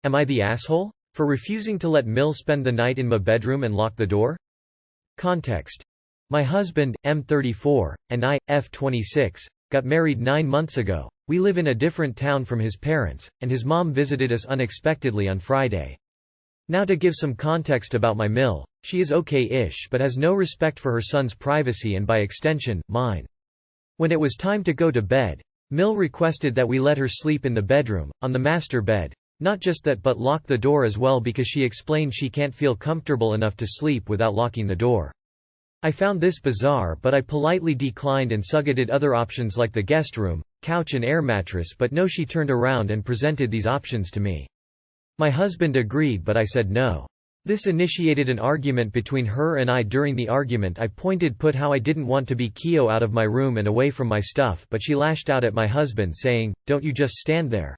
Am I the asshole? For refusing to let Mill spend the night in my bedroom and lock the door? Context. My husband, M34, and I, F26, got married 9 months ago. We live in a different town from his parents, and his mom visited us unexpectedly on Friday. Now to give some context about my Mill, she is okay-ish but has no respect for her son's privacy and by extension, mine. When it was time to go to bed, Mill requested that we let her sleep in the bedroom, on the master bed. Not just that but lock the door as well because she explained she can't feel comfortable enough to sleep without locking the door. I found this bizarre but I politely declined and suggested other options like the guest room, couch and air mattress, but no, she turned around and presented these options to me. My husband agreed but I said no. This initiated an argument between her and I. During the argument I put how I didn't want to be Keo out of my room and away from my stuff, but she lashed out at my husband saying, "Don't you just stand there?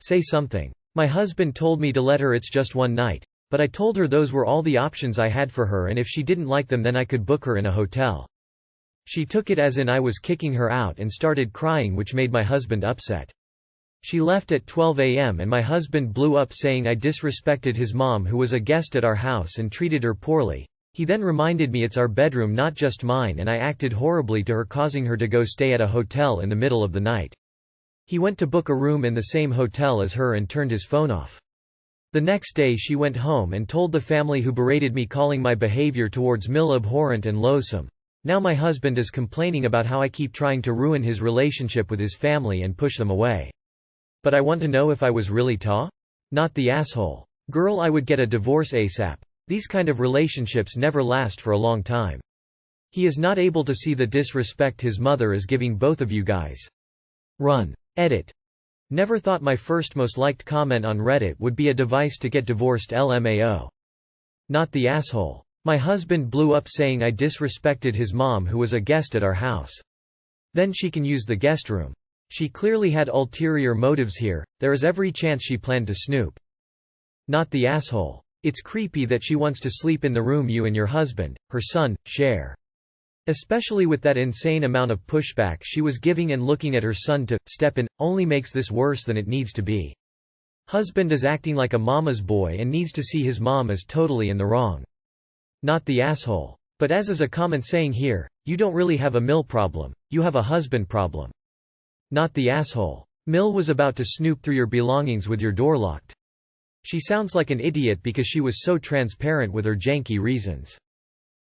Say something." My husband told me to let her, it's just one night. But I told her those were all the options I had for her and if she didn't like them then I could book her in a hotel. She took it as in I was kicking her out and started crying, which made my husband upset. She left at 12 a.m. and my husband blew up saying I disrespected his mom who was a guest at our house and treated her poorly. He then reminded me it's our bedroom, not just mine, and I acted horribly to her, causing her to go stay at a hotel in the middle of the night. He went to book a room in the same hotel as her and turned his phone off. The next day she went home and told the family, who berated me, calling my behavior towards Mill abhorrent and loathsome. Now my husband is complaining about how I keep trying to ruin his relationship with his family and push them away. But I want to know if I was really not the asshole. Girl, I would get a divorce ASAP. These kind of relationships never last for a long time. He is not able to see the disrespect his mother is giving both of you guys. Run. Edit. Never thought my first most liked comment on Reddit would be a device to get divorced. LMAO. Not the asshole. My husband blew up saying I disrespected his mom who was a guest at our house. Then she can use the guest room. She clearly had ulterior motives here. There is every chance she planned to snoop. Not the asshole. It's creepy that she wants to sleep in the room you and your husband, her son, share. Especially with that insane amount of pushback she was giving and looking at her son to step in, only makes this worse than it needs to be. Husband is acting like a mama's boy and needs to see his mom is totally in the wrong. Not the asshole. But as is a common saying here, you don't really have a Mill problem, you have a husband problem. Not the asshole. Mill was about to snoop through your belongings with your door locked. She sounds like an idiot because she was so transparent with her janky reasons.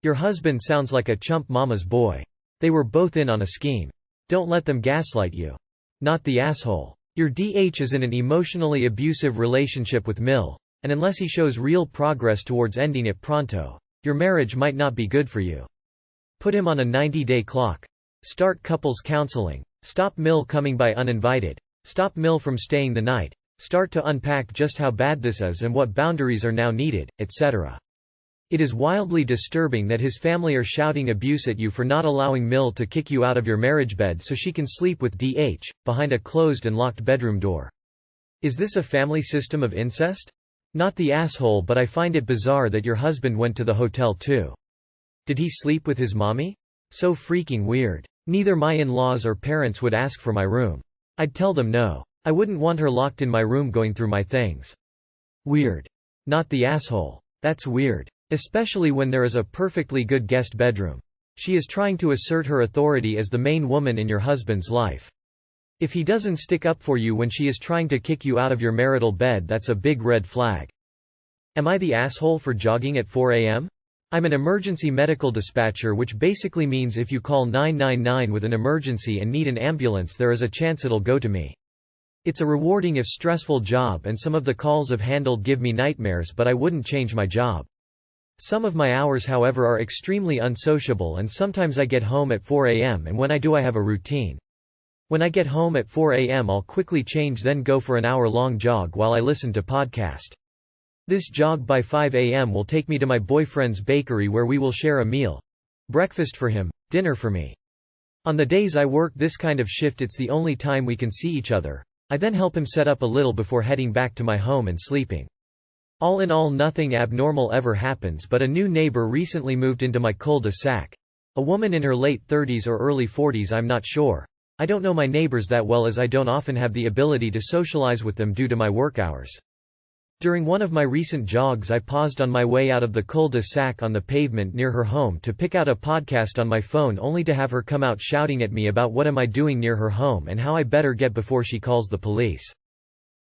Your husband sounds like a chump mama's boy. They were both in on a scheme. Don't let them gaslight you. Not the asshole. Your DH is in an emotionally abusive relationship with Mill, and unless he shows real progress towards ending it pronto, your marriage might not be good for you. Put him on a 90-day clock. Start couples counseling. Stop Mill coming by uninvited. Stop Mill from staying the night. Start to unpack just how bad this is and what boundaries are now needed, etc. It is wildly disturbing that his family are shouting abuse at you for not allowing Mill to kick you out of your marriage bed so she can sleep with DH, behind a closed and locked bedroom door. Is this a family system of incest? Not the asshole, but I find it bizarre that your husband went to the hotel too. Did he sleep with his mommy? So freaking weird. Neither my in-laws or parents would ask for my room. I'd tell them no. I wouldn't want her locked in my room going through my things. Weird. Not the asshole. That's weird. Especially when there is a perfectly good guest bedroom. She is trying to assert her authority as the main woman in your husband's life. If he doesn't stick up for you when she is trying to kick you out of your marital bed, that's a big red flag. Am I the asshole for jogging at 4 a.m.? I'm an emergency medical dispatcher, which basically means if you call 999 with an emergency and need an ambulance, there is a chance it'll go to me. It's a rewarding if stressful job, and some of the calls I've handled give me nightmares, but I wouldn't change my job. Some of my hours, however, are extremely unsociable, and sometimes I get home at 4 a.m. and when I do I have a routine. When I get home at 4 a.m. I'll quickly change, then go for an hour-long jog while I listen to podcast. This jog by 5 a.m. will take me to my boyfriend's bakery where we will share a meal. Breakfast for him, dinner for me. On the days I work this kind of shift, it's the only time we can see each other. I then help him set up a little before heading back to my home and sleeping. All in all, nothing abnormal ever happens, but a new neighbor recently moved into my cul-de-sac. A woman in her late 30s or early 40s, I'm not sure. I don't know my neighbors that well, as I don't often have the ability to socialize with them due to my work hours. During one of my recent jogs I paused on my way out of the cul-de-sac on the pavement near her home to pick out a podcast on my phone only to have her come out shouting at me about what am I doing near her home and how I better get before she calls the police.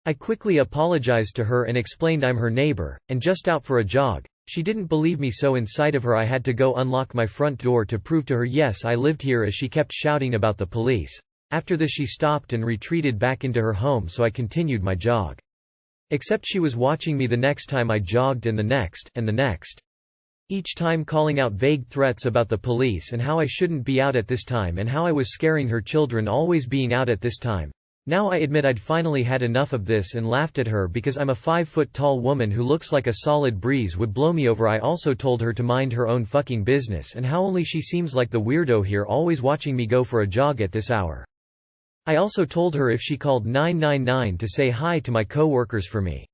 I quickly apologized to her and explained I'm her neighbor, and just out for a jog. She didn't believe me, so in sight of her I had to go unlock my front door to prove to her yes I lived here, as she kept shouting about the police. After this she stopped and retreated back into her home, so I continued my jog. Except she was watching me the next time I jogged, and the next, and the next. Each time calling out vague threats about the police and how I shouldn't be out at this time and how I was scaring her children always being out at this time. Now I admit I'd finally had enough of this and laughed at her because I'm a 5-foot-tall woman who looks like a solid breeze would blow me over. I also told her to mind her own fucking business and how only she seems like the weirdo here always watching me go for a jog at this hour. I also told her if she called 999 to say hi to my co-workers for me.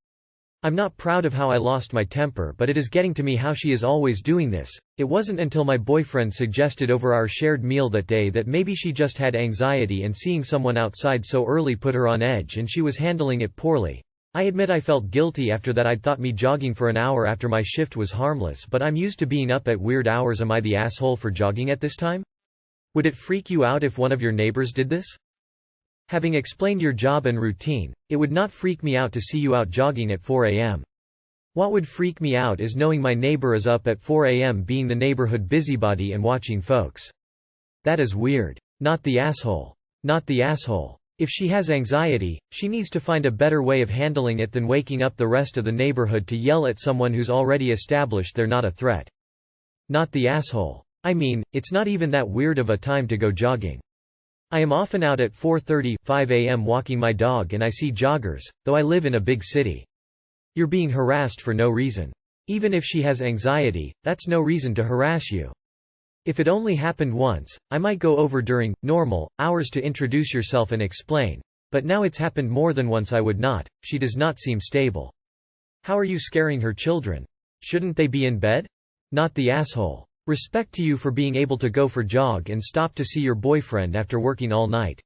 I'm not proud of how I lost my temper, but it is getting to me how she is always doing this. It wasn't until my boyfriend suggested over our shared meal that day that maybe she just had anxiety and seeing someone outside so early put her on edge and she was handling it poorly. I admit I felt guilty after that. I'd thought me jogging for an hour after my shift was harmless, but I'm used to being up at weird hours. Am I the asshole for jogging at this time? Would it freak you out if one of your neighbors did this? Having explained your job and routine, it would not freak me out to see you out jogging at 4 a.m. What would freak me out is knowing my neighbor is up at 4 a.m. being the neighborhood busybody and watching folks. That is weird. Not the asshole. Not the asshole. If she has anxiety, she needs to find a better way of handling it than waking up the rest of the neighborhood to yell at someone who's already established they're not a threat. Not the asshole. I mean, it's not even that weird of a time to go jogging. I am often out at 4:30, 5 a.m. walking my dog and I see joggers, though I live in a big city. You're being harassed for no reason. Even if she has anxiety, that's no reason to harass you. If it only happened once, I might go over during normal hours to introduce yourself and explain. But now it's happened more than once. I would not. She does not seem stable. How are you scaring her children? Shouldn't they be in bed? Not the asshole. Respect to you for being able to go for jog and stop to see your boyfriend after working all night.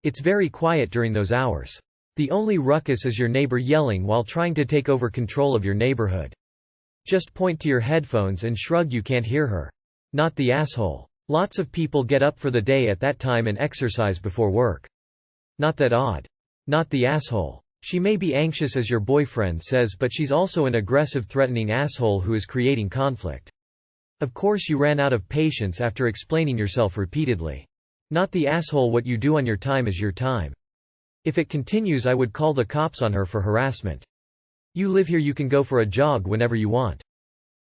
It's very quiet during those hours. The only ruckus is your neighbor yelling while trying to take over control of your neighborhood. Just point to your headphones and shrug you can't hear her. Not the asshole. Lots of people get up for the day at that time and exercise before work. Not that odd. Not the asshole. She may be anxious as your boyfriend says, but she's also an aggressive, threatening asshole who is creating conflict. Of course you ran out of patience after explaining yourself repeatedly. Not the asshole. What you do on your time is your time. If it continues, I would call the cops on her for harassment. You live here, you can go for a jog whenever you want.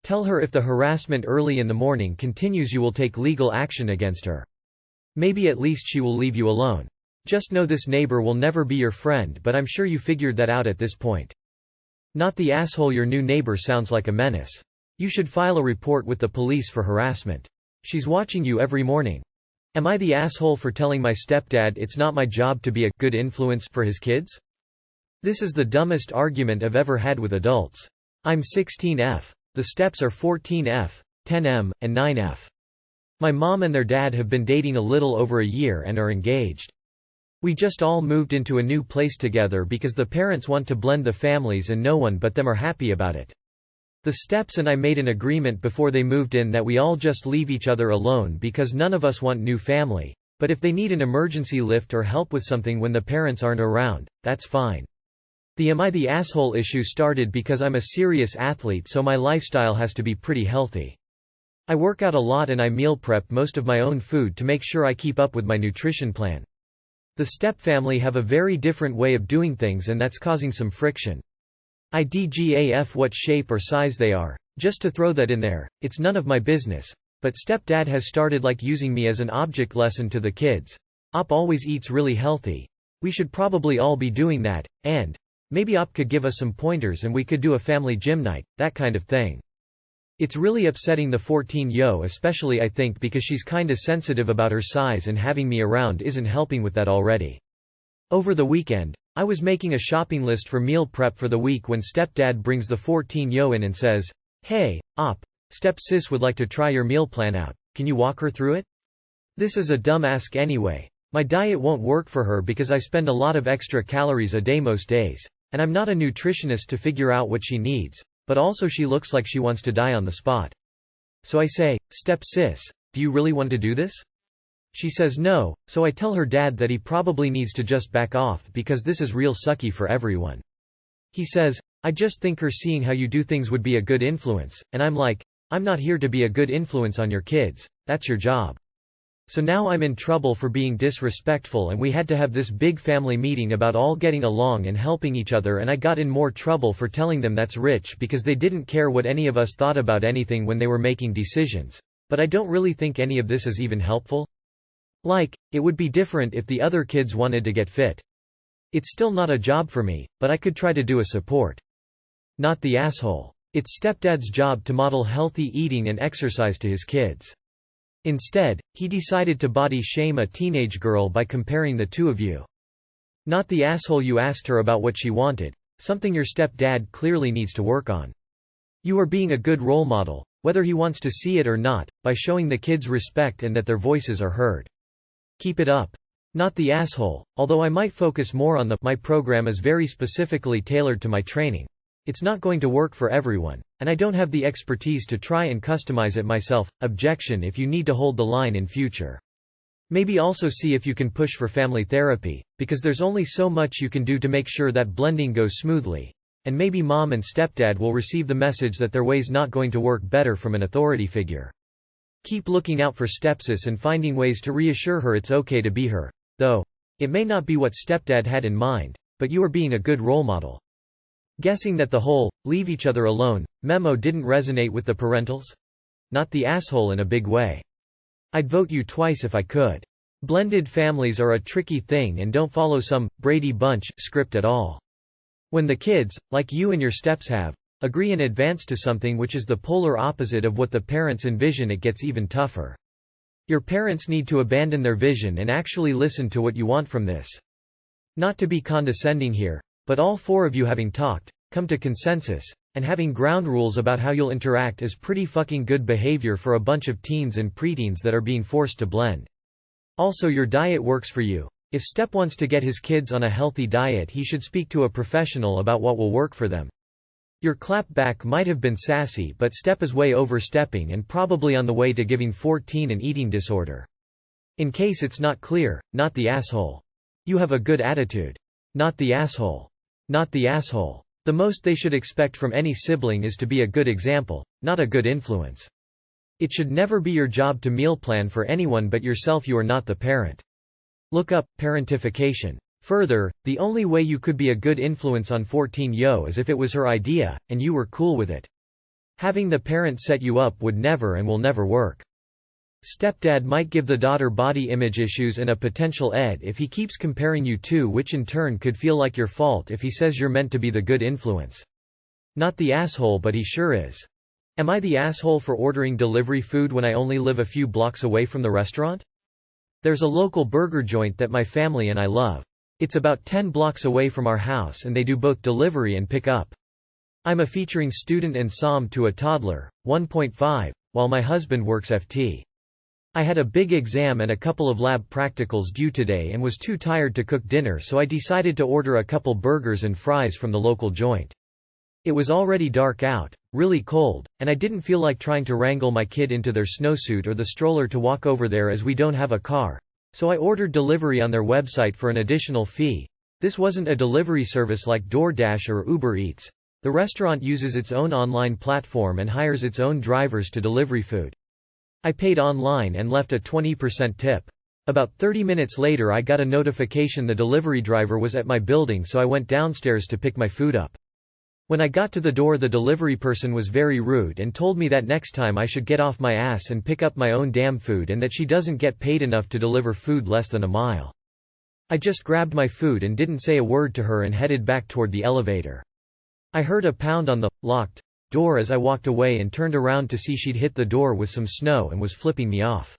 Tell her if the harassment early in the morning continues you will take legal action against her. Maybe at least she will leave you alone. Just know this neighbor will never be your friend, but I'm sure you figured that out at this point. Not the asshole. Your new neighbor sounds like a menace. You should file a report with the police for harassment. She's watching you every morning. Am I the asshole for telling my stepdad it's not my job to be a good influence for his kids? This is the dumbest argument I've ever had with adults. I'm 16F. The steps are 14F, 10M, and 9F. My mom and their dad have been dating a little over a year and are engaged. We just all moved into a new place together because the parents want to blend the families and no one but them are happy about it. The steps and I made an agreement before they moved in that we all just leave each other alone because none of us want new family, but if they need an emergency lift or help with something when the parents aren't around, that's fine. The am I the asshole issue started because I'm a serious athlete, so my lifestyle has to be pretty healthy. I work out a lot and I meal prep most of my own food to make sure I keep up with my nutrition plan. The Stepfamily have a very different way of doing things and that's causing some friction. IDGAF what shape or size they are. Just to throw that in there, it's none of my business. But stepdad has started using me as an object lesson to the kids. Op always eats really healthy. We should probably all be doing that, and maybe Op could give us some pointers and we could do a family gym night, that kind of thing. It's really upsetting the 14-yo, especially I think because she's kinda sensitive about her size and having me around isn't helping with that already. Over the weekend, I was making a shopping list for meal prep for the week when stepdad brings the 14-yo in and says, "Hey, Op, step-sis would like to try your meal plan out. Can you walk her through it?" This is a dumb ask anyway. My diet won't work for her because I spend a lot of extra calories a day most days. And I'm not a nutritionist to figure out what she needs, but also she looks like she wants to die on the spot. So I say, "Step sis, do you really want to do this?" She says no, so I tell her dad that he probably needs to just back off because this is real sucky for everyone. He says, "I just think her seeing how you do things would be a good influence," and I'm like, "I'm not here to be a good influence on your kids, that's your job." So now I'm in trouble for being disrespectful, and we had to have this big family meeting about all getting along and helping each other, and I got in more trouble for telling them that's rich because they didn't care what any of us thought about anything when they were making decisions. But I don't really think any of this is even helpful. Like, it would be different if the other kids wanted to get fit. It's still not a job for me, but I could try to do a support. Not the asshole. It's stepdad's job to model healthy eating and exercise to his kids. Instead, he decided to body shame a teenage girl by comparing the two of you. Not the asshole. You asked her about what she wanted, something your stepdad clearly needs to work on. You are being a good role model, whether he wants to see it or not, by showing the kids respect and that their voices are heard. Keep it up. Not the asshole, although I might focus more on my program is very specifically tailored to my training. It's not going to work for everyone, and I don't have the expertise to try and customize it myself. Objection if you need to hold the line in future. Maybe also see if you can push for family therapy, because there's only so much you can do to make sure that blending goes smoothly. And maybe mom and stepdad will receive the message that their way's not going to work better from an authority figure. Keep looking out for stepsis and finding ways to reassure her it's okay to be her, though it may not be what stepdad had in mind, but you are being a good role model. Guessing that the whole "leave each other alone" memo didn't resonate with the parentals? Not the asshole in a big way. I'd vote you twice if I could. Blended families are a tricky thing and don't follow some Brady Bunch script at all. When the kids, like you and your steps have, agree in advance to something which is the polar opposite of what the parents envision, it gets even tougher. Your parents need to abandon their vision and actually listen to what you want from this. Not to be condescending here, but all four of you having talked, come to consensus, and having ground rules about how you'll interact is pretty fucking good behavior for a bunch of teens and preteens that are being forced to blend. Also, your diet works for you. If Step wants to get his kids on a healthy diet, he should speak to a professional about what will work for them. Your clapback might have been sassy, but Step is way overstepping and probably on the way to giving 14 an eating disorder. In case it's not clear, not the asshole. You have a good attitude. Not the asshole. Not the asshole. The most they should expect from any sibling is to be a good example, not a good influence. It should never be your job to meal plan for anyone but yourself. You are not the parent. Look up parentification. Further, the only way you could be a good influence on 14-yo is if it was her idea, and you were cool with it. Having the parent set you up would never and will never work. Stepdad might give the daughter body image issues and a potential ed if he keeps comparing you two, which in turn could feel like your fault if he says you're meant to be the good influence. Not the asshole, but he sure is. Am I the asshole for ordering delivery food when I only live a few blocks away from the restaurant? There's a local burger joint that my family and I love. It's about 10 blocks away from our house and they do both delivery and pick up. I'm a featuring student and SOM to a toddler, 1.5, while my husband works FT. I had a big exam and a couple of lab practicals due today and was too tired to cook dinner, so I decided to order a couple burgers and fries from the local joint. It was already dark out, really cold, and I didn't feel like trying to wrangle my kid into their snowsuit or the stroller to walk over there as we don't have a car, so I ordered delivery on their website for an additional fee. This wasn't a delivery service like DoorDash or Uber Eats. The restaurant uses its own online platform and hires its own drivers to deliver food. I paid online and left a 20% tip. About 30 minutes later I got a notification the delivery driver was at my building, so I went downstairs to pick my food up. When I got to the door, the delivery person was very rude and told me that next time I should get off my ass and pick up my own damn food, and that she doesn't get paid enough to deliver food less than a mile. I just grabbed my food and didn't say a word to her and headed back toward the elevator. I heard a pound on the locked door as I walked away and turned around to see she'd hit the door with some snow and was flipping me off.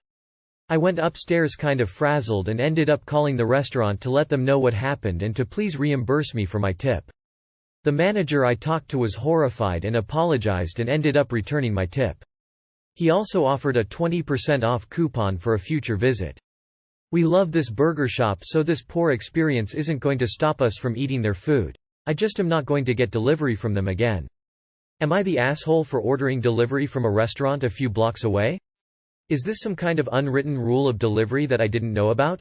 I went upstairs kind of frazzled and ended up calling the restaurant to let them know what happened and to please reimburse me for my tip. The manager I talked to was horrified and apologized and ended up returning my tip. He also offered a 20% off coupon for a future visit. We love this burger shop, so this poor experience isn't going to stop us from eating their food. I just am not going to get delivery from them again. Am I the asshole for ordering delivery from a restaurant a few blocks away? Is this some kind of unwritten rule of delivery that I didn't know about?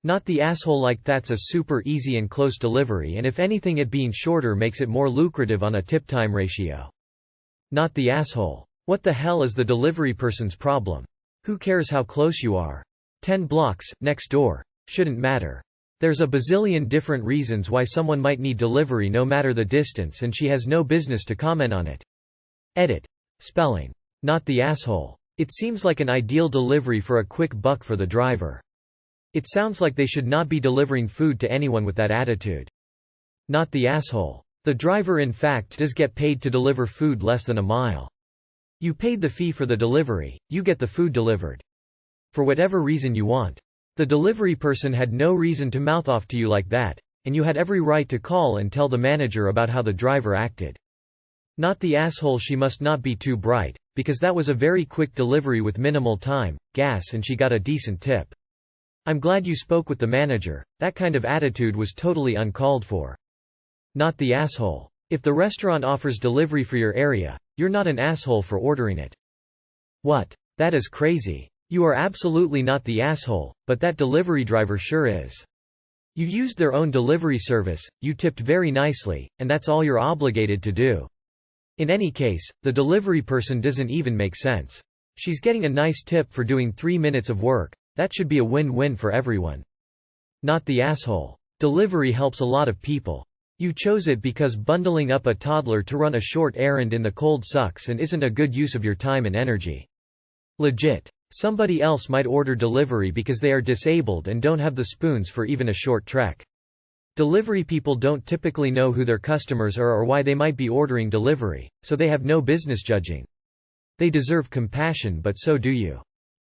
Not the asshole, like that's a super easy and close delivery, and if anything it being shorter makes it more lucrative on a tip-time ratio. Not the asshole. What the hell is the delivery person's problem? Who cares how close you are? 10 blocks, next door. Shouldn't matter. There's a bazillion different reasons why someone might need delivery no matter the distance, and she has no business to comment on it. Edit. Spelling. Not the asshole. It seems like an ideal delivery for a quick buck for the driver. It sounds like they should not be delivering food to anyone with that attitude. Not the asshole. The driver in fact does get paid to deliver food less than a mile. You paid the fee for the delivery, you get the food delivered. For whatever reason you want. The delivery person had no reason to mouth off to you like that, and you had every right to call and tell the manager about how the driver acted. Not the asshole. She must not be too bright, because that was a very quick delivery with minimal time, gas, and she got a decent tip. I'm glad you spoke with the manager. That kind of attitude was totally uncalled for. Not the asshole. If the restaurant offers delivery for your area, you're not an asshole for ordering it. What? That is crazy. You are absolutely not the asshole, but that delivery driver sure is. You used their own delivery service, you tipped very nicely, and that's all you're obligated to do. In any case, the delivery person doesn't even make sense. She's getting a nice tip for doing 3 minutes of work. That should be a win-win for everyone. Not the asshole. Delivery helps a lot of people. You chose it because bundling up a toddler to run a short errand in the cold sucks and isn't a good use of your time and energy. Legit. Somebody else might order delivery because they are disabled and don't have the spoons for even a short trek. Delivery people don't typically know who their customers are or why they might be ordering delivery, so they have no business judging. They deserve compassion, but so do you.